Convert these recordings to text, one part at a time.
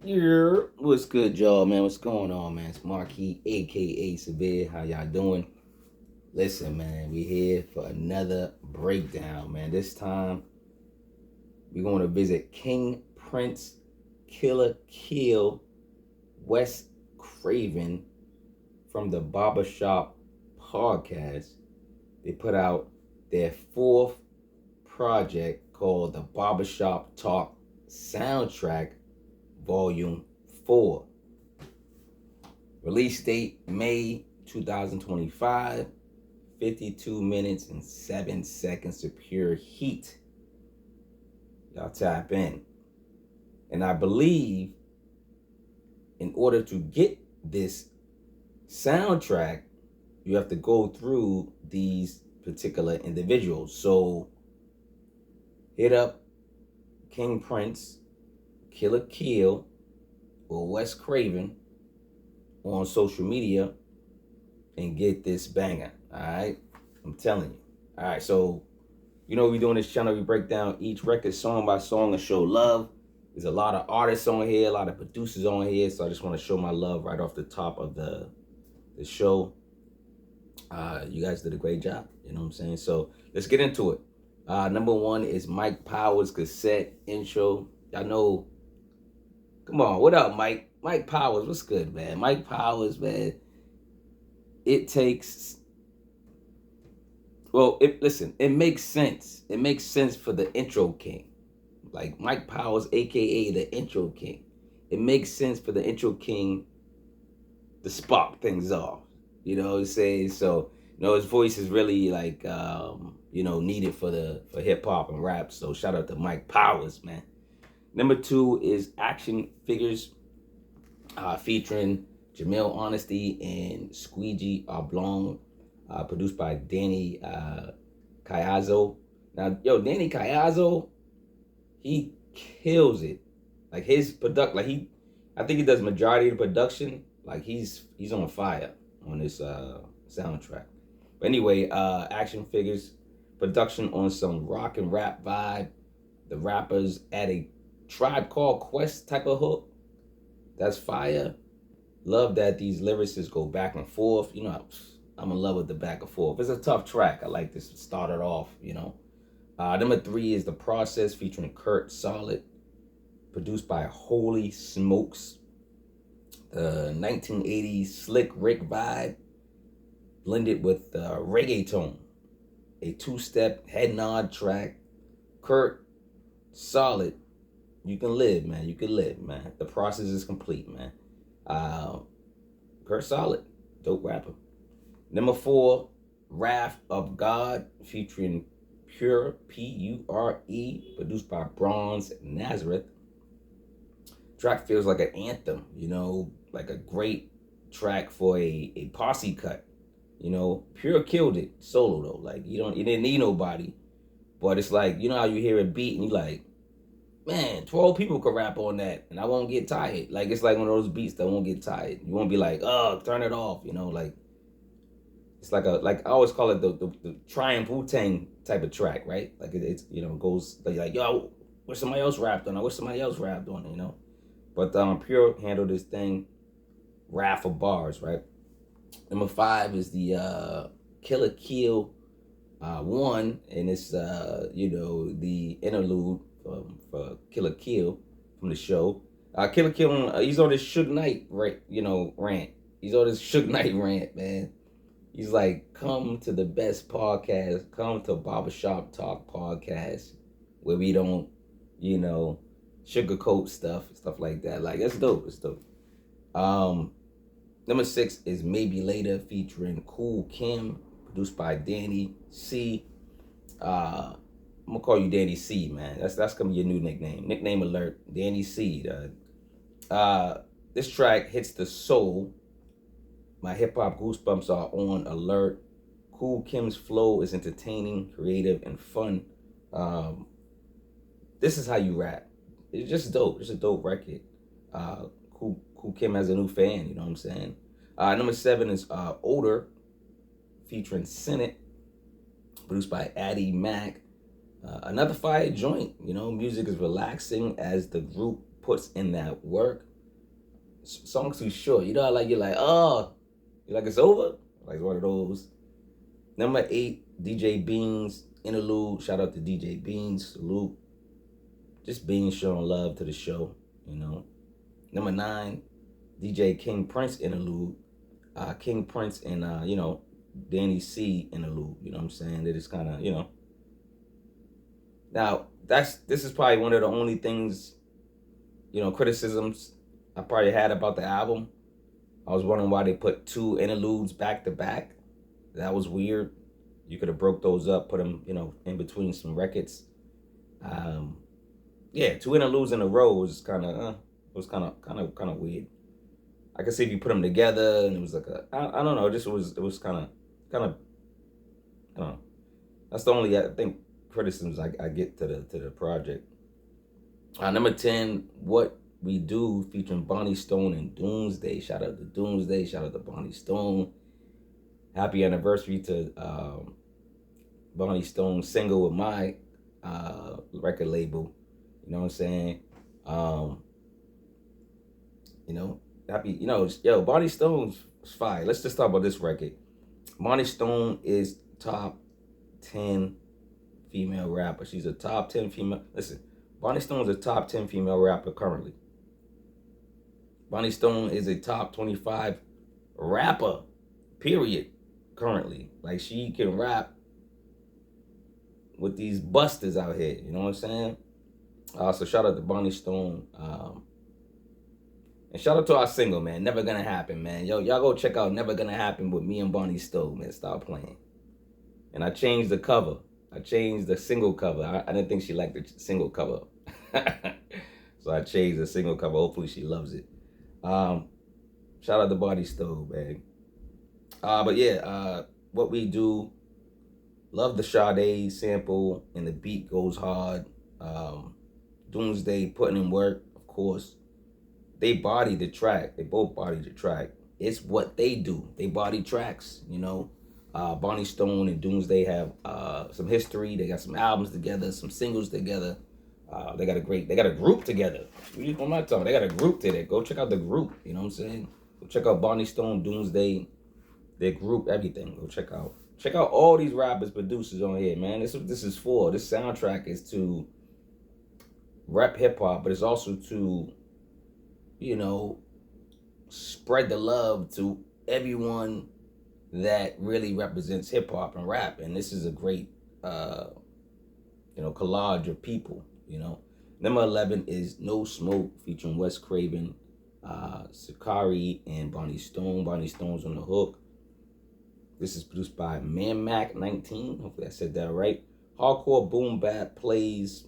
Yeah, what's good, y'all, man? What's going on, man? It's Marquis, aka Severe. How y'all doing? Listen, man, we here for another breakdown, man. This time we're going to visit King Prince, Killah Keel, Wes Craven from the Barbershop podcast. They put out their fourth project called the Barbershop Talk Soundtrack Volume 4. Release date May 2025. 52 minutes and 7 seconds to pure heat. Y'all tap in. And I believe in order to get this soundtrack, you have to go through these particular individuals. So hit up King Prince, Killah Keel, or Wes Craven on social media and get this banger. All right, I'm telling you. All right, so you know we doing this channel. We break down each record song by song and show love. There's a lot of artists on here, a lot of producers on here, so I just want to show my love right off the top of the show. You guys did a great job. You know what I'm saying? So let's get into it. Number one is Mike Powers' Cassette intro. Y'all know. Come on, what up, Mike? Mike Powers, what's good, man? Mike Powers, man. It takes. Well, it makes sense. It makes sense for the intro king. Like Mike Powers, aka the intro king. It makes sense for the intro king to spark things off. You know what I'm saying? So, his voice is really like needed for hip hop and rap. So shout out to Mike Powers, man. Number two is Action Figures, featuring Jamil Honesty and Squeegie Oblong. Produced by Danny Caiazzo. Now, Danny Caiazzo, he kills it. Like his I think he does majority of the production. Like he's on fire on this soundtrack. But anyway, Action Figures, production on some rock and rap vibe. The rappers add a Tribe Called Quest type of hook. That's fire. Love that these lyricists go back and forth. I'm in love with the back and forth. It's a tough track. I like this to start it off, Number three is The Process featuring Kurt Solid, produced by Holy Smokes. The 1980s Slick Rick vibe, blended with reggaeton. A two-step head nod track. Kurt Solid, you can live, man. You can live, man. The Process is complete, man. Kurt Solid, dope rapper. Number four, Wrath of God, featuring P.U.R.E, P-U-R-E, produced by Bronze Nazareth. Track feels like an anthem, like a great track for a posse cut. P.U.R.E killed it solo though. Like you didn't need nobody. But it's like, how you hear a beat and you like, man, 12 people could rap on that and I won't get tired. Like it's like one of those beats that won't get tired. You won't be like, oh, turn it off, like. It's like I always call it the Triumph Wu-Tang type of track, right? Like it's goes like yo, wish somebody else rapped on. I wish somebody else rapped on it, But P.U.R.E handled this thing, wrath of bars, right? Number five is the Killah Keel 1, and it's the interlude for Killah Keel from the show. Killah Keel, he's on this Suge Knight rant. He's on this Suge Knight rant, man. He's like, come to the best podcast, come to Barbershop Talk podcast, where we don't, sugarcoat stuff like that. Like, that's dope, it's dope. Number six is Maybe Later, featuring Kool Kim, produced by Danny C. I'm gonna call you Danny C, man. That's gonna be your new nickname. Nickname alert, Danny C. This track hits the soul. My hip-hop goosebumps are on alert. Kool Kim's flow is entertaining, creative, and fun. This is how you rap. It's just dope. It's a dope record. Kool Kim has a new fan, you know what I'm saying? Number seven is Odor, featuring Senate, produced by Addy Mac. Another fire joint, music is relaxing as the group puts in that work. Song's too short. You know, like you're like, oh, you're like it's over. Like one of those. Number 8, DJ Beanz Interlude. Shout out to DJ Beanz. Salute. Just Beanz showing love to the show. You know. Number 9, DJ King Prince Interlude. King Prince and Danny C Interlude. You know what I'm saying? They just kind of Now this is probably one of the only things, criticisms I probably had about the album. I was wondering why they put 2 interludes back to back. That was weird. You could have broke those up, put them, in between some records. 2 interludes in a row was kind of weird. I could see if you put them together and it was like I don't know. It was kind of I don't know. That's the only I think criticisms I get to the project. Number 10, What We Do featuring Bonnie Stone and Donnsday. Shout out to Donnsday. Shout out to Bonnie Stone. Happy anniversary to Bonnie Stone's single with my record label. You know what I'm saying? Happy, Bonnie Stone's fire. Let's just talk about this record. Bonnie Stone is top 10 female rapper. She's a top 10 female. Listen, Bonnie Stone's a top 10 female rapper currently. Bonnie Stone is a top 25 rapper, period, currently. Like, she can rap with these busters out here. You know what I'm saying? So shout out to Bonnie Stone. And shout out to our single, man. Never Gonna Happen, man. Yo, y'all go check out Never Gonna Happen with me and Bonnie Stone, man. Stop playing. And I changed the cover. I changed the single cover. I didn't think she liked the single cover. So I changed the single cover. Hopefully she loves it. Shout out to Bonnie Stone, man. What We Do. Love the Sade sample, and the beat goes hard. Donnsday putting in work, of course. They body the track. They both body the track. It's what they do. They body tracks, Bonnie Stone and Donnsday have some history. They got some albums together, some singles together. They got a group together. What am I talking? They got a group together. Go check out the group. You know what I'm saying? Go check out Bonnie Stone, Donnsday, their group, everything. Go check out all these rappers, producers on here, man. This is what this is for. This soundtrack is to rap hip hop, but it's also to spread the love to everyone that really represents hip hop and rap. And this is a great, collage of people, Number 11 is No Smoke featuring Wes Craven, Sicarii, and Bonnie Stone. Bonnie Stone's on the hook. This is produced by ManMac19. Hopefully I said that right. Hardcore boom bap plays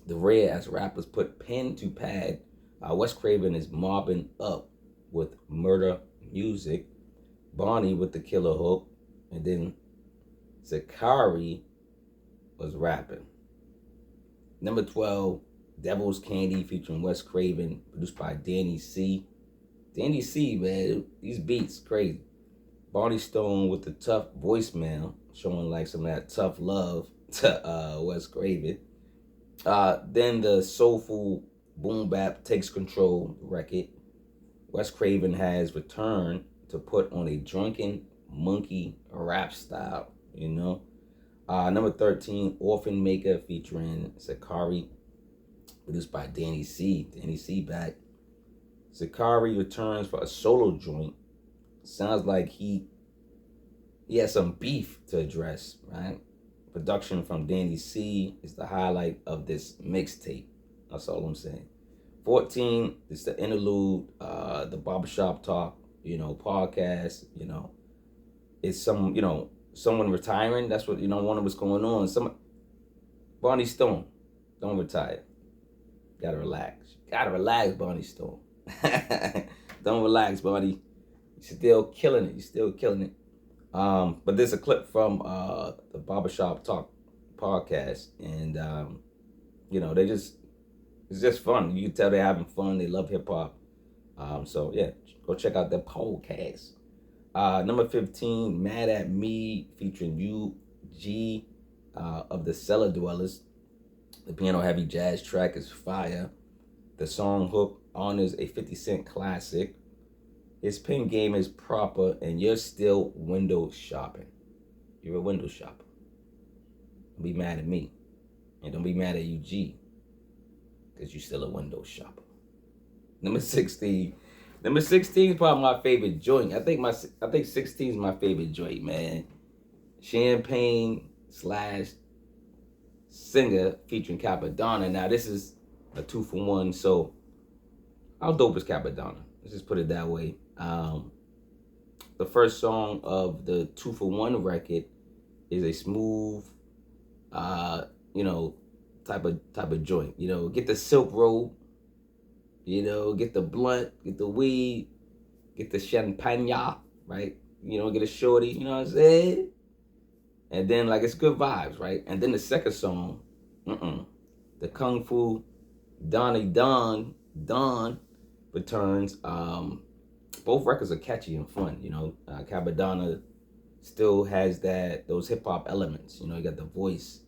the rare as rappers put pen to pad. Wes Craven is mobbing up with murder music. Bonnie with the killer hook. And then Sicarii was rapping. Number 12, Devil's Candy featuring Wes Craven, produced by Danny C. Danny C, man, these beats crazy. Bonnie Stone with the tough voicemail, showing like some of that tough love to Wes Craven. Then the soulful boom bap takes control record. Wes Craven has returned to put on a drunken monkey rap style, Number 13, Orphan Maker featuring Sicarii, produced by Danny C. Danny C back. Sicarii returns for a solo joint. Sounds like he has some beef to address, right? Production from Danny C is the highlight of this mixtape. That's all I'm saying. 14 is the interlude, the Barbershop Talk, podcast, It's someone retiring. That's what, one of what's going on. Bonnie Stone, don't retire. Gotta relax. Gotta relax, Bonnie Stone. Don't relax, Bonnie. You're still killing it. But there's a clip from the Barbershop Talk podcast, and it's just fun. You can tell they're having fun. They love hip hop. So yeah, go check out their podcast. Number 15, Mad at Me featuring U.G. Of the Cella Dwellas. The piano heavy jazz track is fire. The song hook honors a 50 Cent classic. His pen game is proper, and you're still window shopping. You're a window shopper. Don't be mad at me. And don't be mad at UG, because you're still a window shopper. Number 16. Number 16 is probably my favorite joint. I think 16 is my favorite joint, man. Champagne / Singer featuring Cappadonna. Now, this is a 2-for-1, so how dope is Cappadonna? Let's just put it that way. The first song of the 2-for-1 record is a smooth, type of joint. Get the silk robe, get the blunt, get the weed, get the champagne, right? Get a shorty, you know what I'm saying? And then, it's good vibes, right? And then the second song, the Kung Fu Don returns. Both records are catchy and fun, Cappadonna still has those hip-hop elements. You got the voice,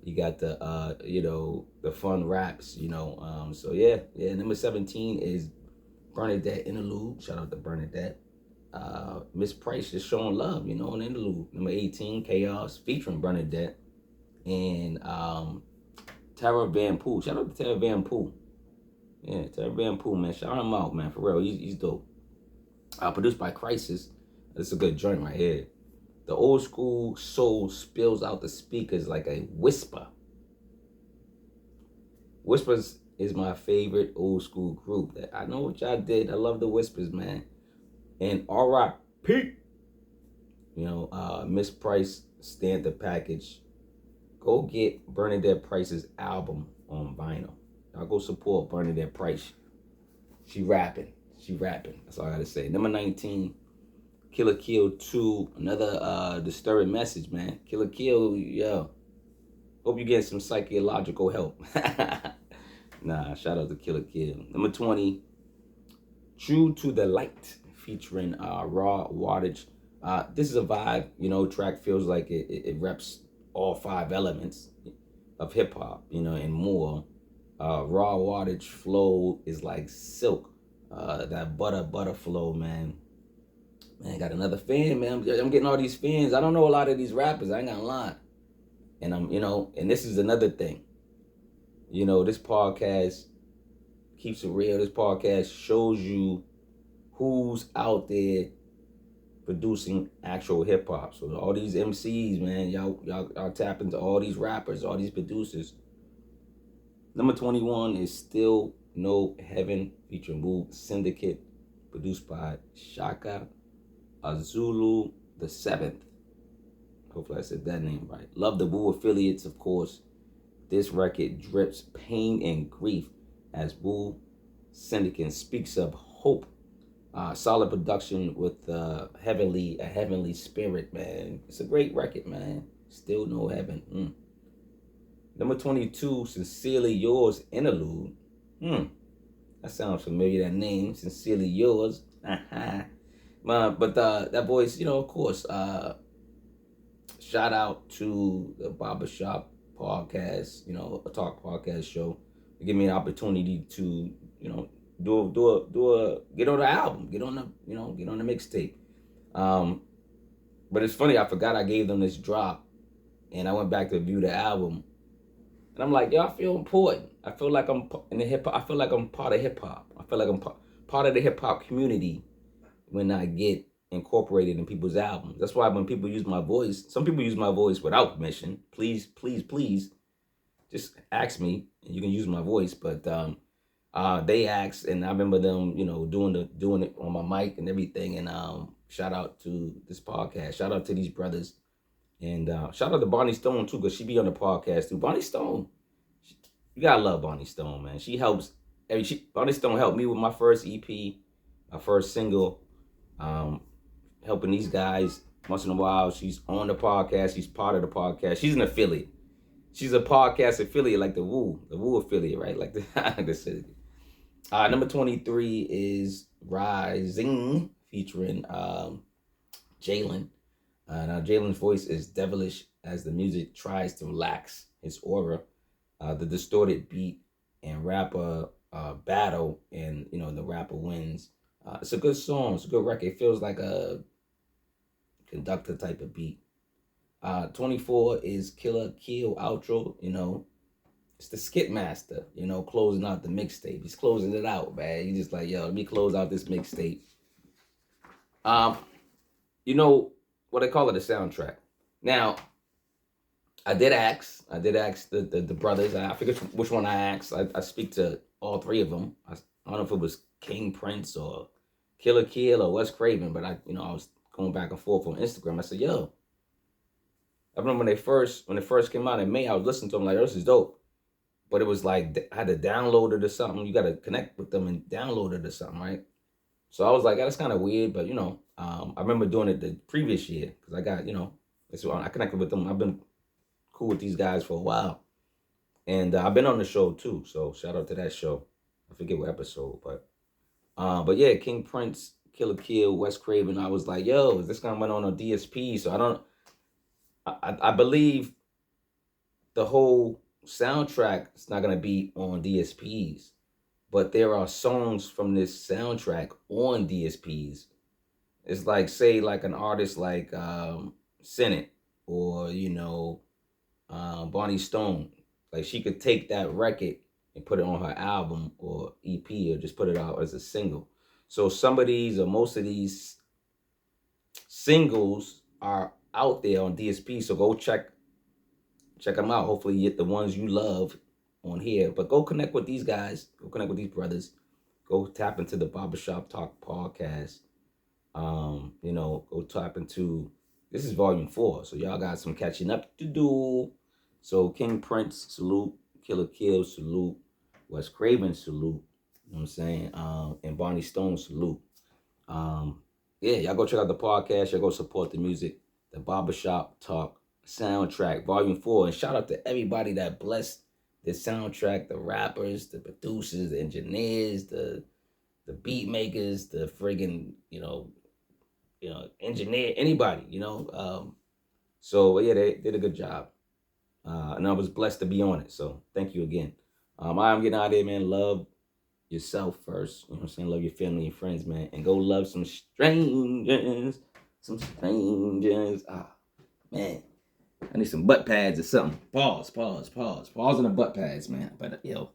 you got the the fun raps, so yeah. Number 17 is Bernadette Interlude. Shout out to Bernadette. Miss Price just showing love, an interlude. Number 18, Chaos featuring Bernadette and Tara Van Poole. Shout out to Tara Van Poole. Yeah, Tara Van Poole, man. Shout him out, man. For real, he's dope. Produced by Crisis. This is a good joint right here. The old school soul spills out the speakers like a whisper. Whispers is my favorite old school group. I know what y'all did. I love the Whispers, man. And R.I.P. Miss Price stamped the package. Go get Bernadette Price's album on vinyl. Y'all go support Bernadette Price. She rapping. That's all I gotta say. Number 19, Killah Keel 2. Another disturbing message, man. Killah Keel, yo. Hope you get some psychological help. Nah, shout out to Killah Keel. Number 20, True to the Light, featuring Raw Wattage. This is a vibe, track feels like it reps all 5 elements of hip hop, and more. Raw Wattage flow is like silk. That butter flow, man. Man, got another fan, man. I'm getting all these fans. I don't know a lot of these rappers. I ain't gonna lie. And and this is another thing. This podcast keeps it real. This podcast shows you who's out there producing actual hip hop. So all these MCs, man, y'all tap into all these rappers, all these producers. Number 21 is Still No Heaven featuring Move Syndicate, produced by Shaka Azulu the 7th. Hopefully I said that name right. Love the Boo affiliates, of course. This record drips pain and grief as Boo Syndicate speaks of hope. Solid production with a heavenly spirit, man. It's a great record, man. Still No Heaven. Number 22, Sincerely Yours Interlude. That sounds familiar, that name. Sincerely Yours. But that voice, of course, shout out to the Barbershop podcast, a talk podcast show. They give me an opportunity to, get on the album, get on the mixtape. But it's funny, I forgot I gave them this drop, and I went back to view the album, and I'm like, I feel important. I feel like I'm in the hip hop. I feel like I'm part of hip hop. I feel like I'm part of the hip hop community when I get incorporated in people's albums. That's why when people use my voice, some people use my voice without permission. Please, just ask me, and you can use my voice. But they asked, and I remember them, doing it on my mic and everything. And shout out to this podcast. Shout out to these brothers. And shout out to Bonnie Stone, too, because she be on the podcast, too. Bonnie Stone, you gotta love Bonnie Stone, man. She helps. Bonnie Stone helped me with my first EP, my first single, helping these guys once in a while. She's on the podcast. She's part of the podcast. She's an affiliate. She's a podcast affiliate, like the Woo affiliate, right? Like the city. Number 23 is Rising, featuring Jalen. Now Jalen's voice is devilish as the music tries to relax his aura. The distorted beat and rapper battle, and the rapper wins. It's a good song. It's a good record. It feels like a conductor type of beat. 24 is Killah Keel outro. It's the skit master. Closing out the mixtape. He's closing it out, man. He's just like, yo, let me close out this mixtape. You know what I call it, a soundtrack. Now, I did ask the brothers. I forget which one I asked. I speak to all three of them. I don't know if it was King Prince or Killah Keel or Wes Craven, but I was going back and forth on Instagram. I said, yo, I remember when it first came out in May, I was listening to them like, oh, this is dope. But it was like, I had to download it or something. You got to connect with them and download it or something, right? So I was like, that's kind of weird, but I remember doing it the previous year because I got, I connected with them. I've been cool with these guys for a while, and I've been on the show too. So shout out to that show. I forget what episode, but yeah, King Prince, Killah Keel, Wes Craven. I was like, yo, is this gonna run on a DSP? So I believe the whole soundtrack is not gonna be on DSPs. But there are songs from this soundtrack on DSPs. It's like, say, like an artist like Senate or, Bonnie Stone. Like, she could take that record and put it on her album or EP or just put it out as a single. So some of these or most of these singles are out there on DSP. So go check them out. Hopefully you get the ones you love on here, but go connect with these guys, go connect with these brothers, go tap into the Barbershop Talk podcast. Go tap into, this is volume 4, so y'all got some catching up to do. So King Prince, salute. Killah Keel, salute. Wes Craven, salute. You know what I'm saying? And Bonnie Stone, salute. Yeah, y'all go check out the podcast, y'all go support the music, the Barbershop Talk soundtrack, volume 4, and shout out to everybody that blessed the soundtrack, the rappers, the producers, the engineers, the beat makers, the friggin', engineer, anybody, So yeah, they did a good job. And I was blessed to be on it. So thank you again. I'm getting out of here, man. Love yourself first. You know what I'm saying? Love your family and friends, man. And go love some strangers. Some strangers. Man. I need some butt pads or something. Pause on the butt pads, man. But yo.